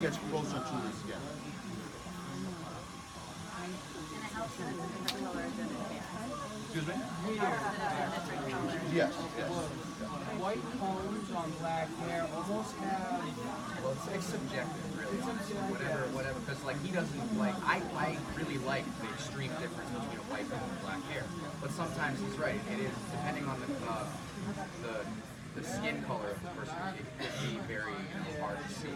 Gets closer to the skin. And it helps that it's a different color than it is. Excuse me? It helps that it's a different color. Yes, yes. White combs on black hair almost have. Well, it's subjective, really. Honestly. Whatever. Because like he doesn't like. I really like the extreme difference between a white comb and black hair. But sometimes he's right. It is depending on the skin color of the person. It could be very hard to see.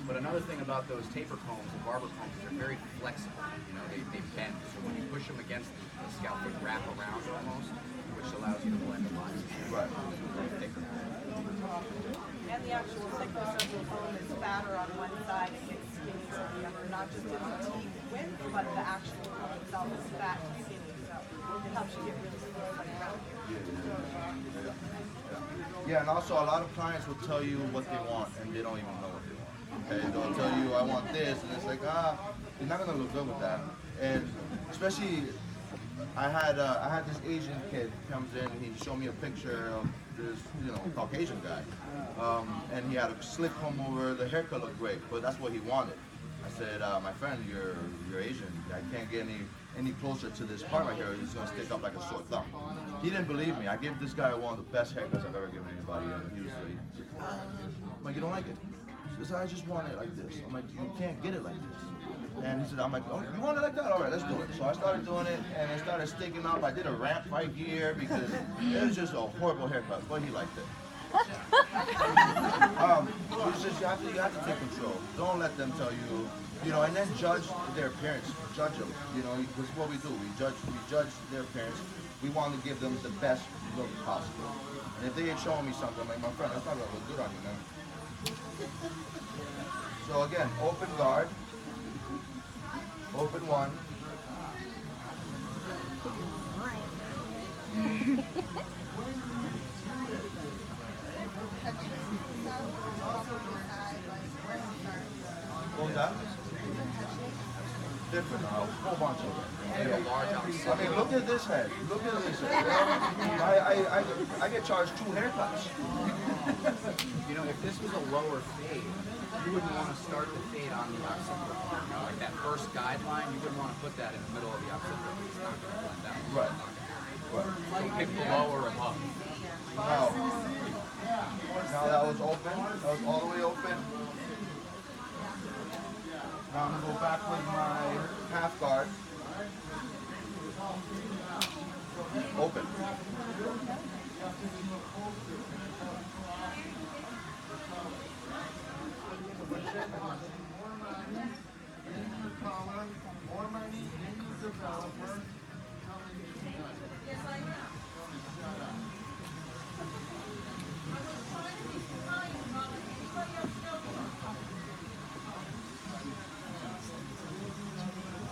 But another thing about those taper combs and barber combs is they're very flexible. You know, they bend. So when you push them against the scalp, they wrap around almost, which allows you to blend the lines. Right. Thicker. And the actual thickness of the comb is fatter on one side and it's skinny on the other, not just in the teeth width, but the actual comb itself is fat and skinny. So it helps you get really smooth like around here. Yeah, and also a lot of clients will tell you what they want and they don't even know what they want. Okay, they'll tell you I want this, and it's like you're not gonna look good with that. And especially, I had this Asian kid comes in, and he showed me a picture of this Caucasian guy, and he had a slick comb over. The haircut looked great, but that's what he wanted. I said, my friend, you're Asian. I can't get any closer to this part right here. It's gonna stick up like a sore thumb. He didn't believe me. I gave this guy one of the best haircuts I've ever given anybody, and he was like, I'm like, you don't like it? He said, I just want it like this. I'm like, you can't get it like this. And he said, I'm like, oh, you want it like that? All right, let's do it. So I started doing it, and it started sticking up. I did a ramp right here because it was just a horrible haircut, but he liked it. It's just you have to take control. Don't let them tell you, and then judge their appearance. Judge them, because what we do, we judge their appearance. We want to give them the best look possible. And if they ain't showing me something, I'm like, my friend, that's not gonna look good on you, man. So again, open guard, open one. What was that? Different, a whole bunch of them. I mean, look at this head. Look at this head. I get charged 2 haircuts. If this was a lower fade, you wouldn't want to start the fade on the occipital. Like that first guideline, you wouldn't want to put that in the middle of the occipital. It's not going to blend out. Right. So pick the lower above. Now that was open. That was all the way open. Now I'm going to go back with my half guard. Open.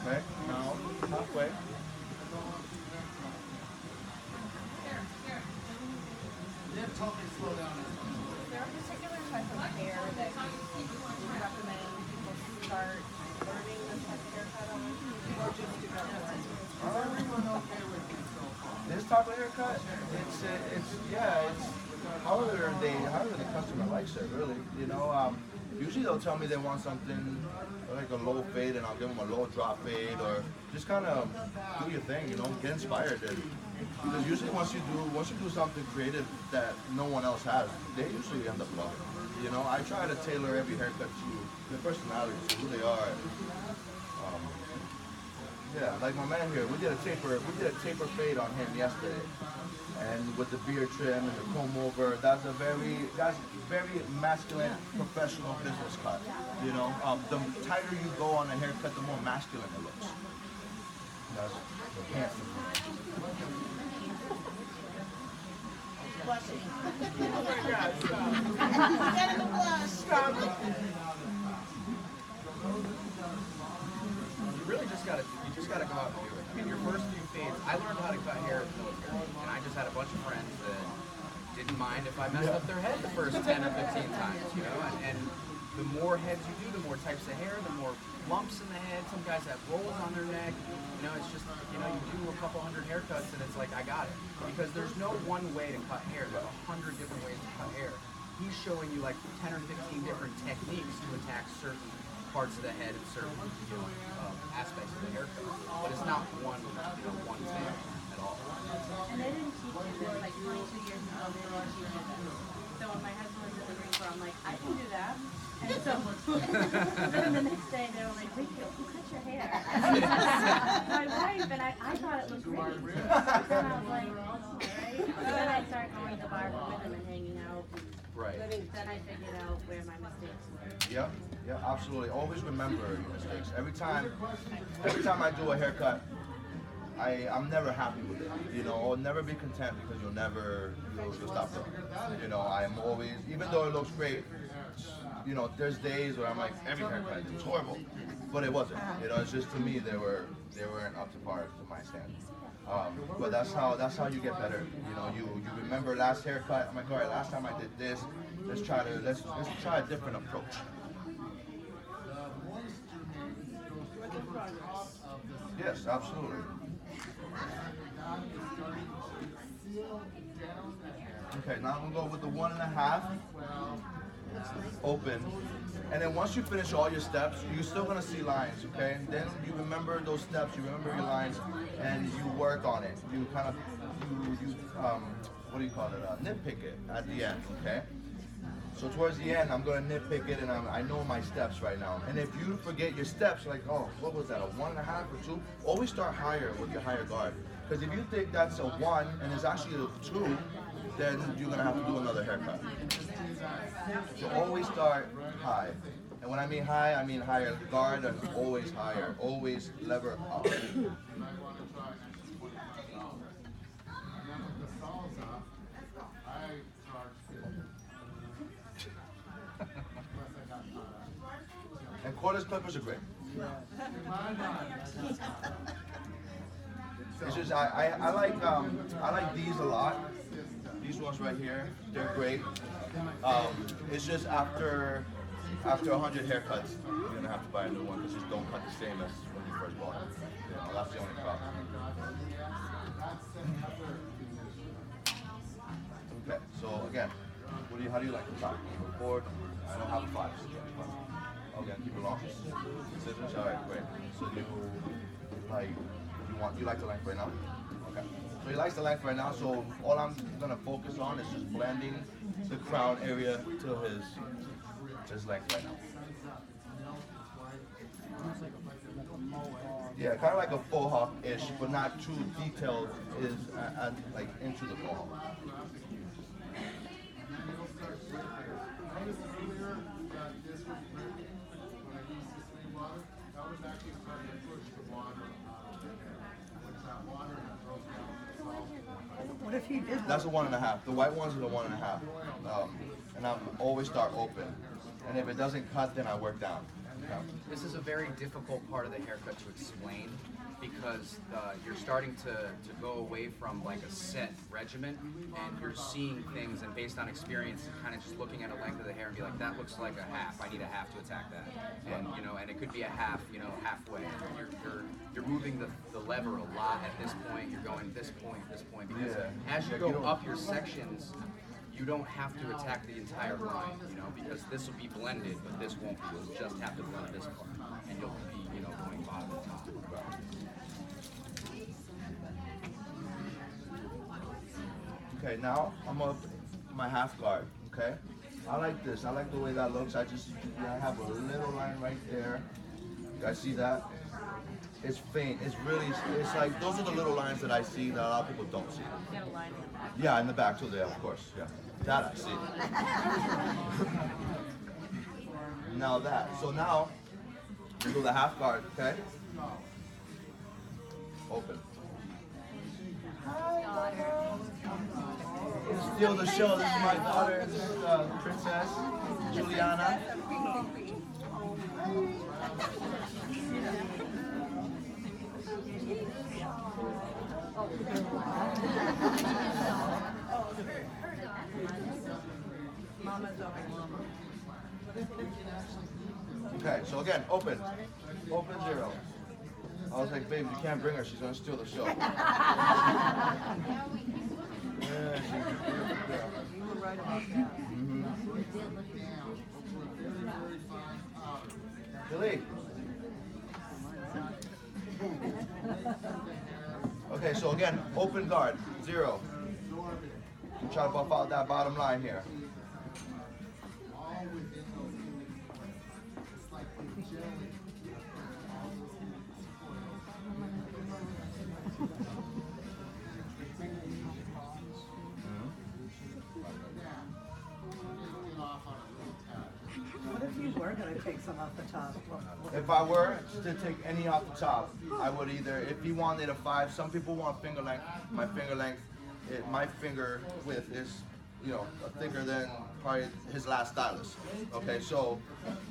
Okay, now halfway. Is there a particular type of hair that you recommend people start learning this type of haircut on, or just to go for it? This type of haircut, it's however the customer likes it, really. Usually they'll tell me they want something like a low fade, and I'll give them a low drop fade, or just kind of do your thing, get inspired. Because usually once you do something creative that no one else has, they usually end up loving it. I try to tailor every haircut to their personality, to who they are. Yeah, like my man here, we did a taper fade on him yesterday, and with the beard trim and the comb over, that's very masculine, professional business cut. The tighter you go on a haircut, the more masculine it looks. That's handsome. Blushing. Get in the blush. You just gotta go out and do it. I mean, your first few fades, I learned how to cut hair in the military, and I just had a bunch of friends that didn't mind if I messed up their head the first 10 or 15 times, and the more heads you do, the more types of hair, the more lumps in the head. Some guys have rolls on their neck. It's just, you do a couple hundred haircuts and it's like, I got it. Because there's no one way to cut hair. There's 100 different ways to cut hair. he's showing you like 10 or 15 different techniques to attack certain parts of the head and certain aspects of the haircut. But it's not one one thing at all. And they didn't teach you this like 22 years ago. They didn't teach you this. So when my husband was in the Marine Corps, I'm like, I can do that. And so then the next day they were like, Rachel, who cut your hair? My wife, and I thought it looked great. And I was like, oh, right. So then I started going to the bar with him and hanging out. Right. Then I figured out where my mistakes were. Yep, yeah, absolutely. Always remember your mistakes. Every time I do a haircut, I'm never happy with it. You know, I'll never be content because you'll stop growing. You know, I'm always, even though it looks great, you know, there's days where I'm like, every haircut is horrible, but it wasn't. You know, it's just to me they weren't up to par to my standards. But that's how you get better. You know, you remember last haircut. I'm like, all right, last time I did this. Let's try a different approach. Yes, absolutely. Okay, now I'm gonna go with the 1.5 open. And then once you finish all your steps, you're still gonna see lines, okay? And then you remember those steps, you remember your lines, and you work on it. You kind of, what do you call it? Nitpick it at the end, okay? So towards the end, I'm gonna nitpick it, and I know my steps right now. And if you forget your steps, like, oh, what was that, a 1.5 or 2? Always start higher with your higher guard. Because if you think that's a 1 and it's actually a 2, then you're gonna have to do another haircut. So always start high. And when I mean high, I mean higher guard and always higher. Always lever up. And cordless clippers are great. It's just I like these a lot. These ones right here, they're great. It's just after 100 haircuts, you're gonna have to buy a new one because just don't cut the same as when you first bought it. You know, that's the only problem. Okay, so again, how do you like the top? 4? I don't have 5. Okay, keep it long. Scissors, all right, great. So you like the length right now? Okay. So he likes the length right now, so all I'm gonna focus on is just blending the crown area to his length right now. Yeah, kind of like a faux hawk-ish, but not too detailed, is like into the faux hawk. What if you did? That's a 1.5. The white ones are the 1.5. And I always start open. And if it doesn't cut, then I work down. Okay. This is a very difficult part of the haircut to explain because you're starting to go away from like a set regimen and you're seeing things, and based on experience, kind of just looking at a length of the hair and be like, that looks like a half. I need a half to attack that. And and it could be a half, halfway. You're moving the lever a lot at this point. You're going this point, because as you go up your sections, you don't have to attack the entire line, because this will be blended, but this won't be. You'll just have to blend this part, and you'll be, going bottom to top. Okay, now I'm up my half guard, okay? I like this. I like the way that looks. I have a little line right there. You guys see that? It's faint. It's like, those are the little lines that I see that a lot of people don't see. You got a line in the back. Yeah, in the back too, there, of course, yeah. That I see. Now that. So now, we do the half guard, okay? Open. Steal the show. This is my daughter. This is Princess Juliana. Okay, so again, open. Open 0. I was like, babe, you can't bring her. She's gonna steal the show. Yeah, she's a beautiful girl. You were right about that. Billy. Okay, so again, open guard, 0. I'm trying to buff out that bottom line here. What if you were going to take some off the top? If I were to take any off the top, I would either, if you wanted a 5, some people want finger length. My finger length, my finger width is, you know, thicker than probably his last stylist. Okay, so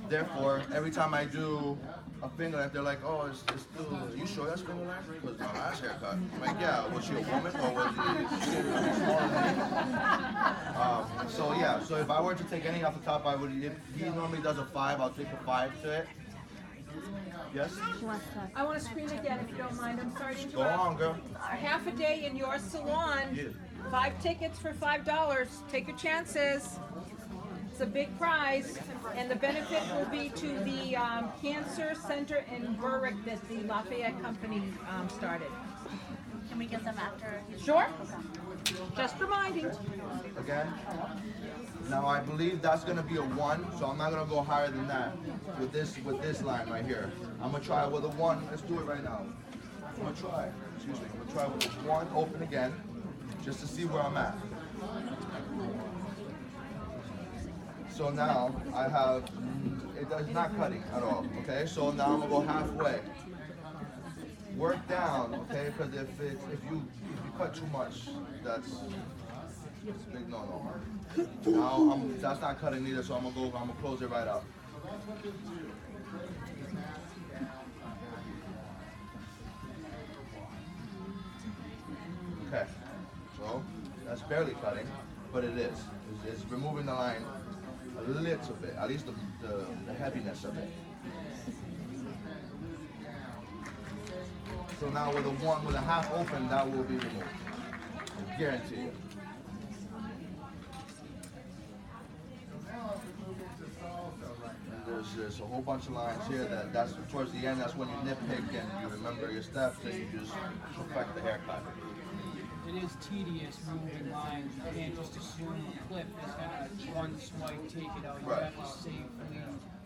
therefore, every time I do a finger length, they're like, oh, it's still, you sure that's finger length? Because my last haircut. I'm like, yeah, was she a woman or was she smaller than me? So yeah, so if I were to take any off the top, I would, if he normally does a 5, I'll take a 5 to it. Yes? I want to scream again if you don't mind. I'm sorry to Go interrupt. on, girl. Half a day in your salon. Yeah. 5 tickets for $5. Take your chances. It's a big prize, and the benefit will be to the Cancer Center in Berwick that the Lafayette Company started. Can we get them after? Sure? Just reminding. Again. Now I believe that's gonna be a 1, so I'm not gonna go higher than that with this line right here. I'm gonna try with a 1. Let's do it right now. I'm gonna try. Excuse me. I'm gonna try with this 1 open again, just to see where I'm at. So now I have it's not cutting at all. Okay. So now I'm gonna go halfway. Work down. Okay. Because if you cut too much, that's a big no-no. Now that's not cutting either, so I'm gonna close it right up. Okay, so that's barely cutting, but it is. It's removing the line a little bit, at least the heaviness of it. So now with a 1 with a half open, that will be removed. I guarantee you. There's a whole bunch of lines here that's towards the end, that's when you nitpick and you remember your steps and you just perfect the haircut. It is tedious moving lines. You can't just assume a clip is gonna one swipe, take it out. You Right. have to safely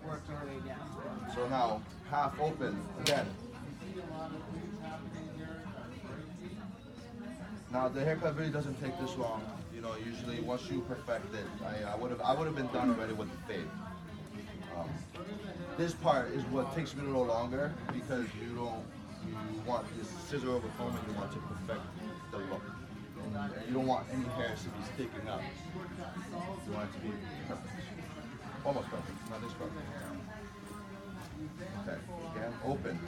work your way down. So now, half open, again. Now the haircut really doesn't take this long. You know, usually once you perfect it, I would have been done already with the fade. This part is what takes me a little longer because you want this scissor over comb and you want to perfect the look. And you don't want any hairs to be sticking up. You want it to be perfect. Almost perfect, not this perfect. Okay, again, open.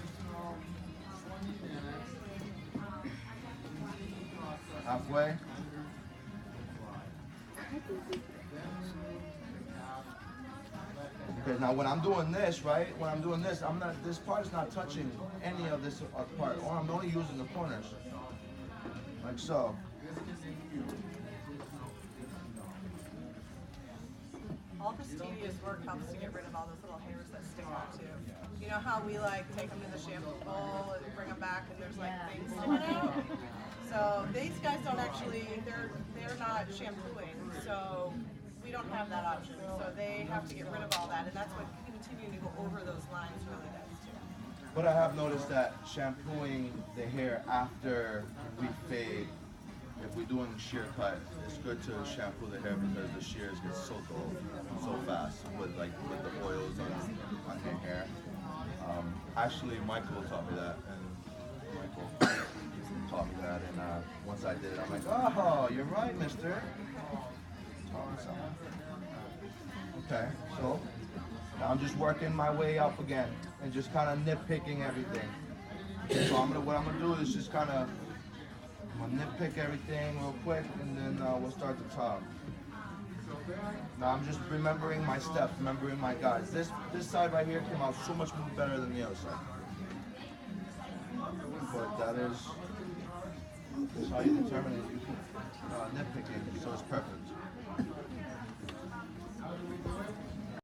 Halfway. Because now when I'm doing this, right? When I'm doing this, this part is not touching any of this part. Or I'm only using the corners. Like so. All this tedious work helps to get rid of all those little hairs that stick out too. You know how we like take them in the shampoo bowl and bring them back and there's like things sticking out? So these guys don't actually, they're not shampooing, so we don't have that option. So they have to get rid of all that, and that's what continuing to go over those lines really does too. But I have noticed that shampooing the hair after we fade, if we're doing shear cut, it's good to shampoo the hair because the shears get so dull so fast with the oils on your hair. Actually, Michael taught me that, and Michael taught me that, and once I did it, I'm like, oh, you're right, mister. Taught me something. Okay, so now I'm just working my way up again and just kind of nitpicking everything. So what I'm gonna do is just kind of nitpick everything real quick, and then we'll start the top. Now I'm just remembering my steps, remembering my guides. This side right here came out so much better than the other side. But that's how you determine it. You keep nitpicking, so it's perfect.